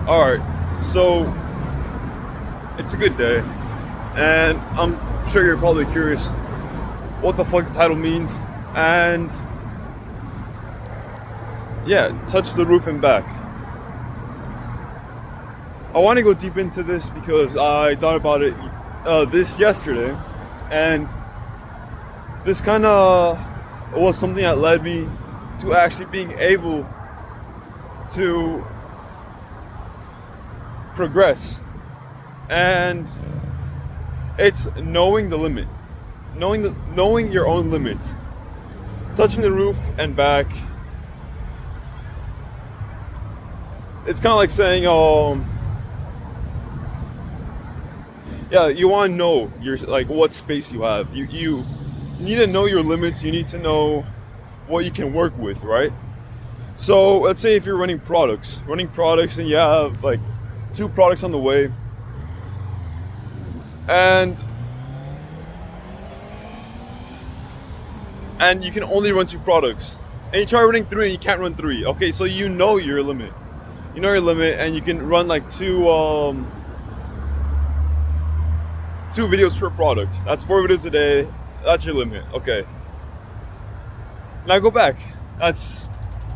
Alright, so it's a good day, and I'm sure you're probably curious what the fuck the title means. And yeah, touch the roof and back. I want to go deep into this because I thought about it this yesterday, and this kind of was something that led me to actually being able to progress. And it's knowing the limit, knowing your own limits, touching the roof and back. It's kind of like saying, yeah, you want to know your like what space you have. You need to know your limits. You need to know what you can work with, right? So let's say if you're running products, and you have like 2 products on the way, and you can only run 2 products, and you try running 3 and you can't run 3. Okay, so you know your limit. You know your limit, and you can run like two videos per product. That's 4 videos a day. That's your limit. Okay. Now go back. That's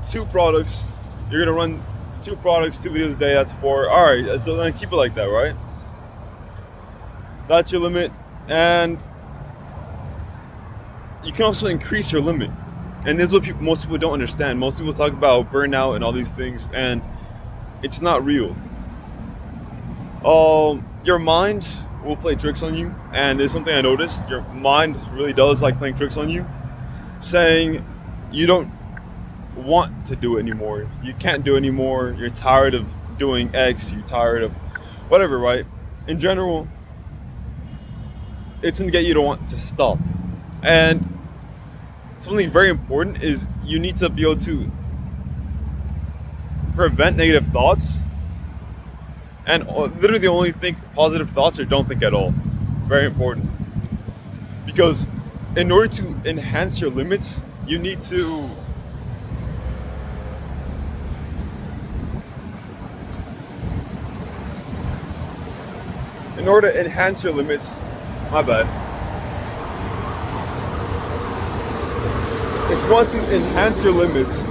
2 products. You're gonna run 2 products, 2 videos a day. That's 4. All right. So then keep it like that, right? That's your limit, and you can also increase your limit. And this is what most people don't understand. Most people talk about burnout and all these things, and it's not real. Your mind will play tricks on you, and it's something I noticed. Your mind really does like playing tricks on you, saying you don't want to do it anymore. You can't do it anymore. You're tired of doing X. You're tired of whatever, right? In general, it's gonna get you to want to stop. And something very important is you need to be able to prevent negative thoughts, and literally only think positive thoughts or don't think at all. Very important. Because in order to enhance your limits, you need to in order to enhance your limits, my bad. If you want to enhance your limits,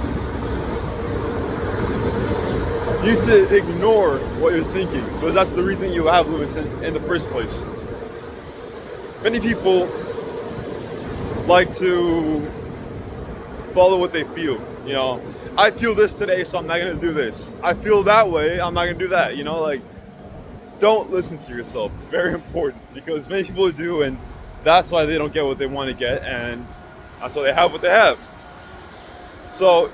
you need to ignore what you're thinking, because that's the reason you have limits in the first place. Many people like to follow what they feel. You know, I feel this today, so I'm not gonna do this. I feel that way, I'm not gonna do that. You know, like, don't listen to yourself. Very important, because many people do, and that's why they don't get what they want to get, and that's why they have what they have. So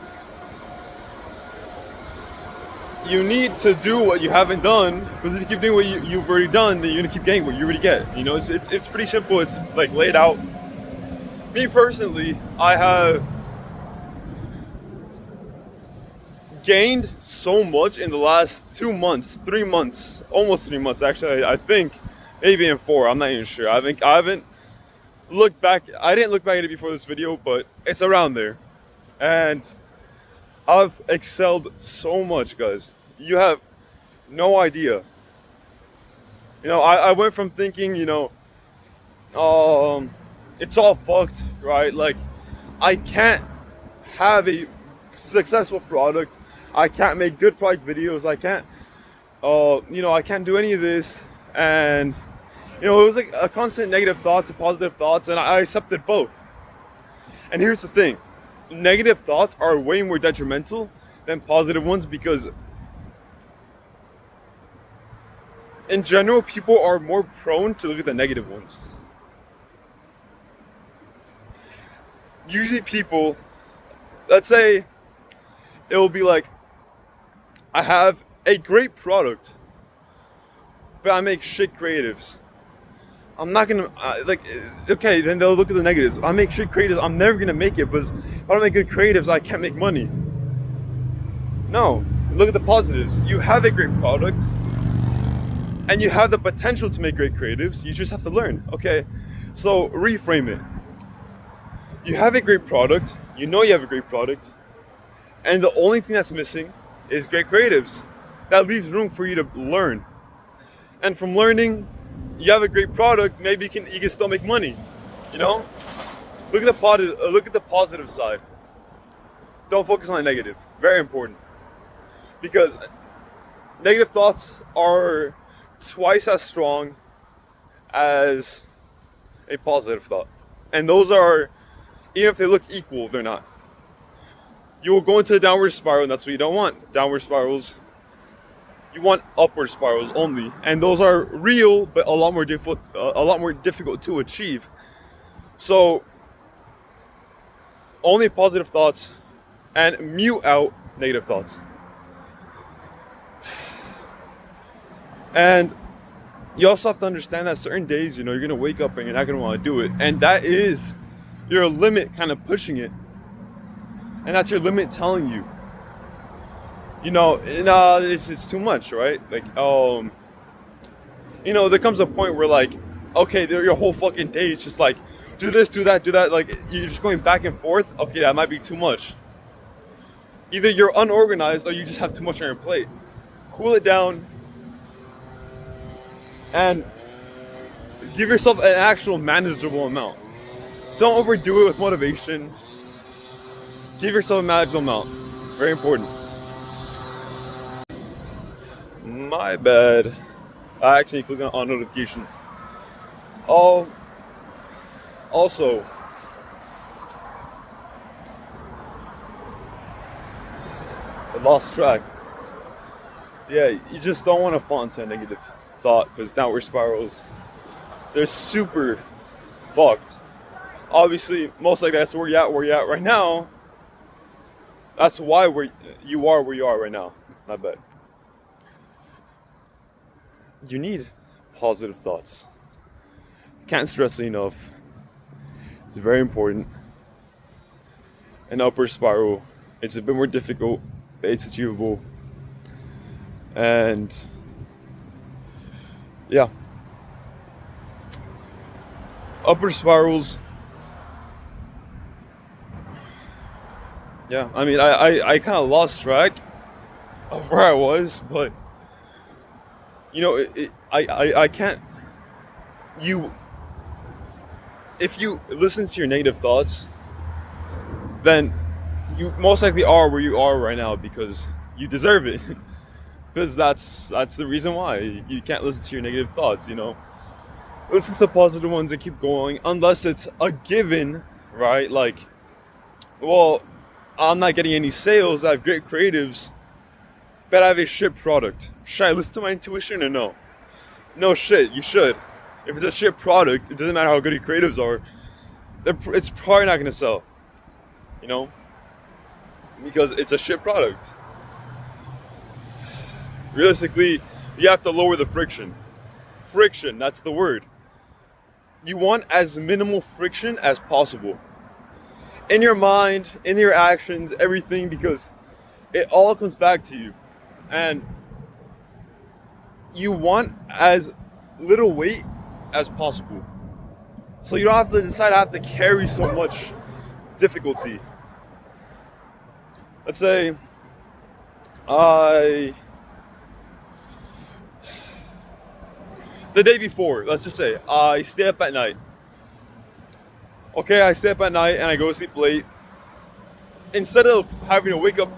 you need to do what you haven't done, because if you keep doing what you've already done, then you're gonna keep getting what you already get. You know, it's pretty simple. It's like laid out. Me personally, I have gained so much in the last 2 months, 3 months, almost 3 months actually. I think maybe in 4. I'm not even sure. I haven't looked back. I didn't look back at it before this video, but it's around there, and I've excelled so much, guys. You have no idea. You know, I went from thinking, it's all fucked, right? Like, I can't have a successful product. I can't make good product videos. I can't, I can't do any of this. And, it was like a constant negative thoughts and positive thoughts, and I accepted both. And here's the thing. Negative thoughts are way more detrimental than positive ones, because in general, people are more prone to look at the negative ones. Usually people, let's say it will be like, I have a great product, but I make shit creatives. I'm not gonna, okay, then they'll look at the negatives. I make shit creatives, I'm never gonna make it, because if I don't make good creatives, I can't make money. No, look at the positives. You have a great product, and you have the potential to make great creatives. You just have to learn. Okay, so reframe it. You have a great product, you know you have a great product, and the only thing that's missing is great creatives. that leaves room for you to learn. And from learning, you have a great product. Maybe you can still make money. You know, look at the positive side. Don't focus on the negative. Very important, because negative thoughts are twice as strong as a positive thought, and those are, even if they look equal, they're not. You will go into a downward spiral, and that's what you don't want. Downward spirals. You want upward spirals only, and those are real, but a lot more difficult to achieve. So, only positive thoughts, and mute out negative thoughts. And you also have to understand that certain days, you're gonna wake up and you're not gonna want to do it, and that is your limit kind of pushing it, and that's your limit telling you. It's too much, right? Like, there comes a point where, like, okay, your whole fucking day is just like, do this, do that, do that. Like, you're just going back and forth. Okay, that might be too much. Either you're unorganized or you just have too much on your plate. Cool it down and give yourself an actual manageable amount. Don't overdo it with motivation. Give yourself a manageable amount. Very important. My bad. I accidentally clicked on notification. Also, I lost track. Yeah, you just don't want to fall into a negative thought, because downward spirals, they're super fucked. Obviously, most likely that's where you're at right now. That's why you are where you are right now. Not bad. You need positive thoughts. Can't stress it enough. It's very important. An upward spiral, it's a bit more difficult, but it's achievable. And yeah, upward spirals. Yeah, I mean, I kind of lost track of where I was, but I can't. If you listen to your negative thoughts, then you most likely are where you are right now because you deserve it. Because that's the reason why you can't listen to your negative thoughts. Listen to the positive ones and keep going, unless it's a given, right? Like, well, I'm not getting any sales. I have great creatives, but I have a shit product. Should I listen to my intuition or no? No shit, you should. If it's a shit product, it doesn't matter how good your creatives are. It's probably not gonna sell. Because it's a shit product. Realistically, you have to lower the friction. Friction, that's the word. You want as minimal friction as possible. In your mind, in your actions, everything, because it all comes back to you. And you want as little weight as possible. So you don't have to decide I have to carry so much difficulty. Let's say the day before, let's just say, I stay up at night. Okay, I stay up at night and I go to sleep late. Instead of having to wake up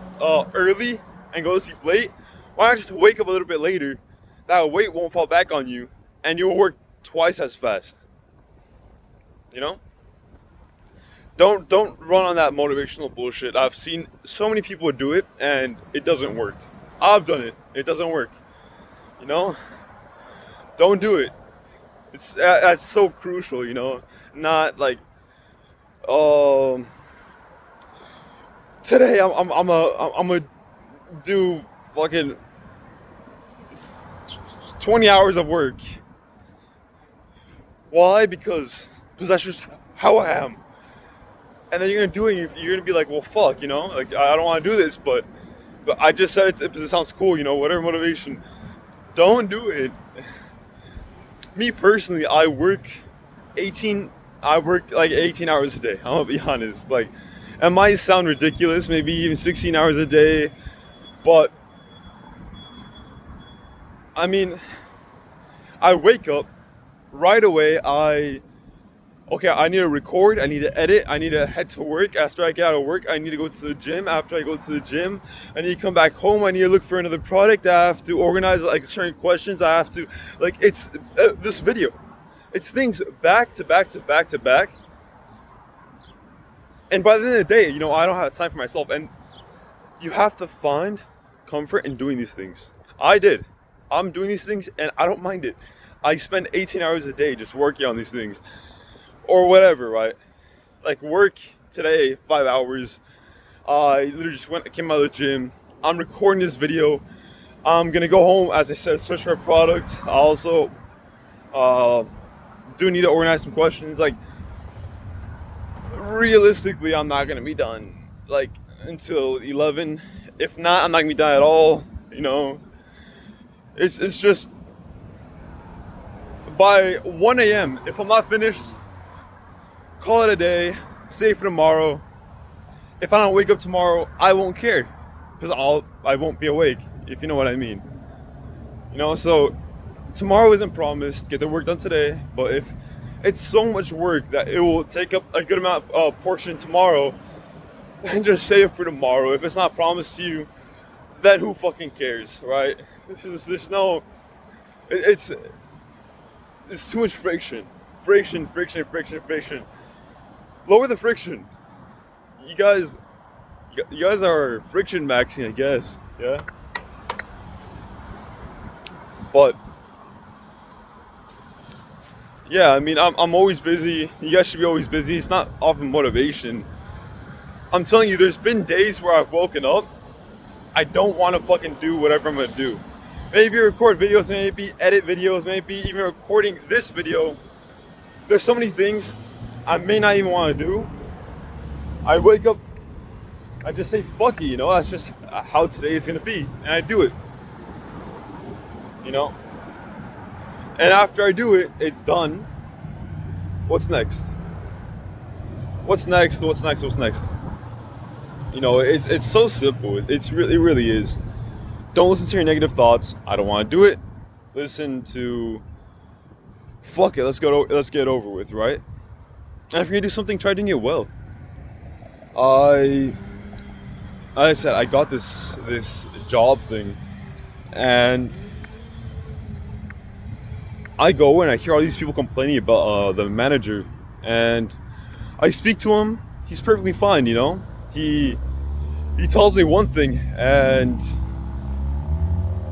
early and go to sleep late, why not just wake up a little bit later? That weight won't fall back on you and you will work twice as fast. Don't run on that motivational bullshit. I've seen so many people do it and it doesn't work. I've done it. It doesn't work. Don't do it. That's so crucial. Not like, today I'm gonna do fucking 20 hours of work. Why? Because that's just how I am. And then you're gonna do it. You're gonna be like, well, fuck, like I don't want to do this, but I just said it because it sounds cool, whatever motivation. Don't do it. Me personally, I work like 18 hours a day. I'm gonna be honest. Like, it might sound ridiculous, maybe even 16 hours a day, but I mean, I wake up right away. I need to record, I need to edit, I need to head to work. After I get out of work, I need to go to the gym. After I go to the gym, I need to come back home. I need to look for another product. I have to organize like certain questions. I have to, like, it's this video. It's things back to back to back to back. And by the end of the day, I don't have time for myself. And you have to find comfort in doing these things. I did. I'm doing these things and I don't mind it. I spend 18 hours a day just working on these things. Or whatever, right? Like work today, 5 hours. I literally just came out of the gym. I'm recording this video. I'm gonna go home, as I said, search for a product. I also do need to organize some questions. Like, realistically, I'm not gonna be done like until 11. If not, I'm not gonna be done at all. It's just by 1 a.m. If I'm not finished, call it a day, save for tomorrow. If I don't wake up tomorrow, I won't care because I won't be awake, if you know what I mean. So tomorrow isn't promised. Get the work done today, but if it's so much work that it will take up a good amount of portion tomorrow, and just save it for tomorrow. If it's not promised to you, then who fucking cares, right? There's no, it's too much friction. Friction. Lower the friction. You guys are friction maxing, I guess. Yeah. But yeah, I mean, I'm always busy. You guys should be always busy. It's not often motivation. I'm telling you, there's been days where I've woken up, I don't want to fucking do whatever I'm gonna do. Maybe record videos, maybe edit videos, maybe even recording this video. There's so many things I may not even want to do. I wake up, I just say fuck it, that's just how today is gonna be, and I do it. And after I do it, it's done. What's next? What's next? It's so simple. It really is. Don't listen to your negative thoughts. I don't want to do it. Listen to, fuck it, let's get it over with, right? And if you're gonna do something, try doing it well. Like I said, I got this job thing, and I go and I hear all these people complaining about the manager, and I speak to him. He's perfectly fine, He tells me one thing, and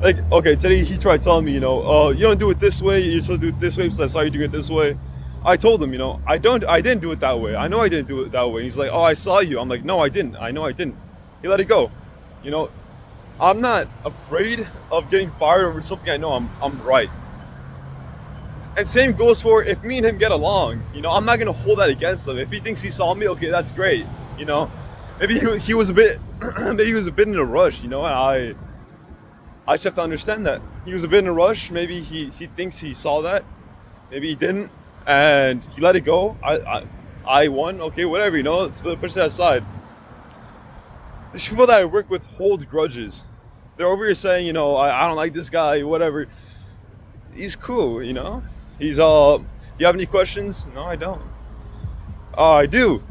like, okay, today he tried telling me, you don't do it this way. You're supposed to do it this way, so that's why you're doing it this way. I told him, I didn't do it that way. I know I didn't do it that way. He's like, oh, I saw you. I'm like, no, I didn't. I know I didn't. He let it go. I'm not afraid of getting fired over something I know I'm right. And same goes for if me and him get along. I'm not gonna hold that against him. If he thinks he saw me, okay, that's great. Maybe he was a bit, maybe he was a bit in a rush. And I just have to understand that he was a bit in a rush. Maybe he thinks he saw that. Maybe he didn't. And he let it go. I won. Okay, whatever, let's push that aside. These people that I work with hold grudges. They're over here saying, I don't like this guy, whatever. He's cool, He's do you have any questions? No, I don't. Oh, I do.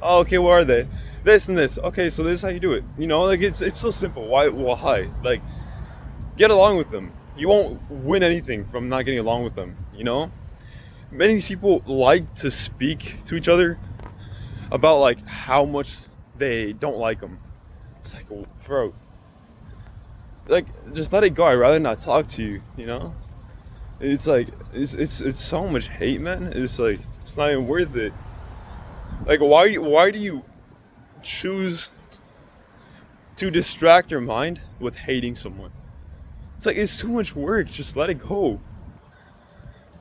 Oh, okay, what are they? This and this. Okay, so this is how you do it. It's so simple. Why? Like, get along with them. You won't win anything from not getting along with them, Many of these people like to speak to each other about like how much they don't like them. It's like, bro, like, just let it go. I'd rather not talk to you, It's like, it's so much hate, man. It's like, it's not even worth it. Like, why do you choose to distract your mind with hating someone? It's like, it's too much work. Just let it go.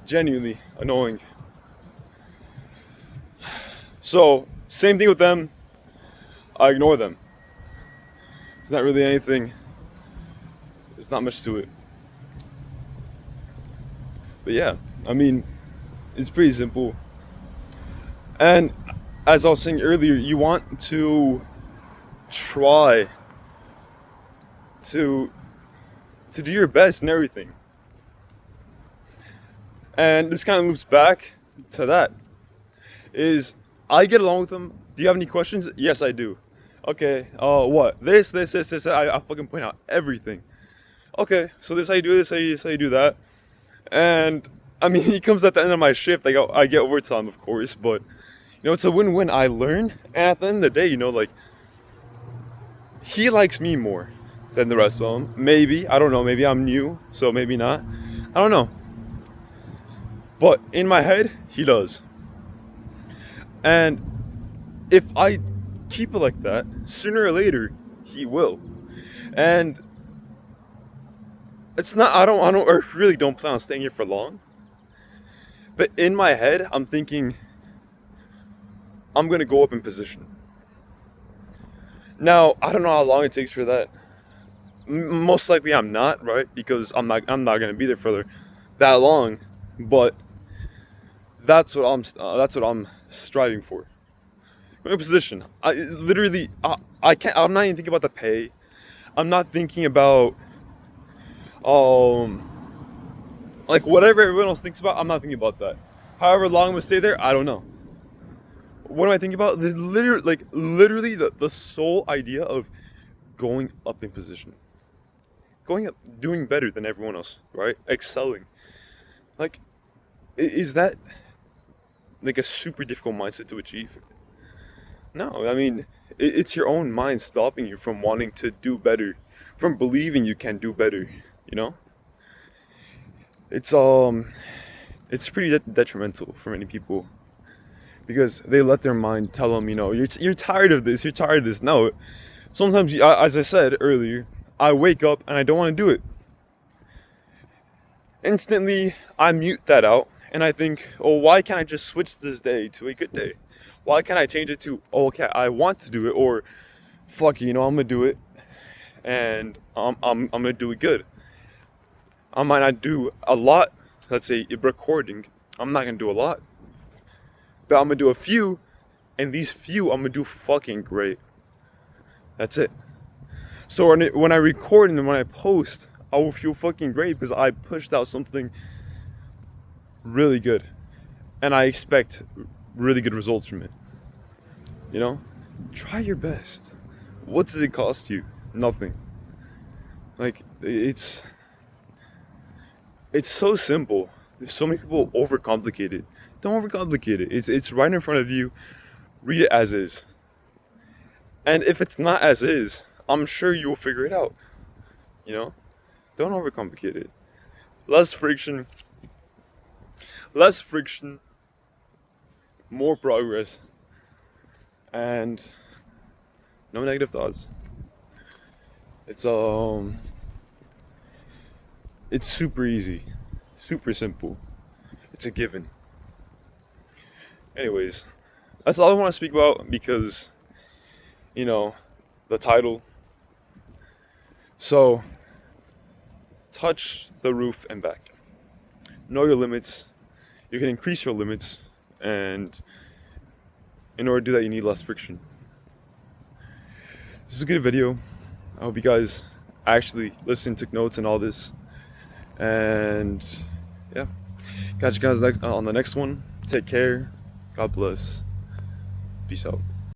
Genuinely annoying. So, same thing with them. I ignore them. It's not really anything. There's not much to it. But yeah, I mean, it's pretty simple. And as I was saying earlier, you want to try to do your best in everything. And this kind of loops back to that. Is I get along with them. Do you have any questions? Yes, I do. Okay, what? This. I fucking point out everything. Okay, so this how you do this, how you do that. And I mean, he comes at the end of my shift. I get overtime, of course, but you know, it's a win-win. I learn, and at the end of the day, you know, like, he likes me more than the rest of them. Maybe, I don't know. Maybe I'm new, so maybe not. I don't know. But in my head, he does. And if I keep it like that, sooner or later, he will. And it's not, I really don't plan on staying here for long. But in my head, I'm thinking, I'm gonna go up in position. Now, I don't know how long it takes for that. Most likely I'm not, right? Because I'm not gonna be there for that long. But that's what I'm striving for. Going in position. I can't. I'm not even thinking about the pay. I'm not thinking about like whatever everyone else thinks about. I'm not thinking about that. However long I'm gonna stay there, I don't know. What am I thinking about? Literally the sole idea of going up in position. Going up, doing better than everyone else, right? Excelling. Like, is that like a super difficult mindset to achieve? No, I mean, it's your own mind stopping you from wanting to do better, from believing you can do better, you know? It's pretty detrimental for many people. Because they let their mind tell them, you know, you're tired of this, you're tired of this. No, sometimes, as I said earlier, I wake up and I don't want to do it. Instantly, I mute that out and I think, oh, why can't I just switch this day to a good day? Why can't I change it to, oh, okay, I want to do it, or fuck it, you know, I'm gonna do it, and I'm gonna do it good. I might not do a lot. Let's say recording, I'm not gonna do a lot. But I'm gonna do a few, and these few I'm gonna do fucking great. That's it. So when I record and then when I post, I will feel fucking great because I pushed out something really good, and I expect really good results from it. You know, try your best. What does it cost you? Nothing. Like, it's so simple. There's so many people overcomplicate it. Don't overcomplicate it. It's right in front of you. Read it as is. And if it's not as is, I'm sure you will figure it out. You know? Don't overcomplicate it. Less friction. More progress. And no negative thoughts. It's super easy. Super simple. It's a given. Anyways, that's all I want to speak about because, you know, the title. So, touch the roof and back. Know your limits. You can increase your limits, and in order to do that, you need less friction. This is a good video. I hope you guys actually listened, took notes, and all this. And yeah, catch you guys on the next one. Take care. God bless. Peace out.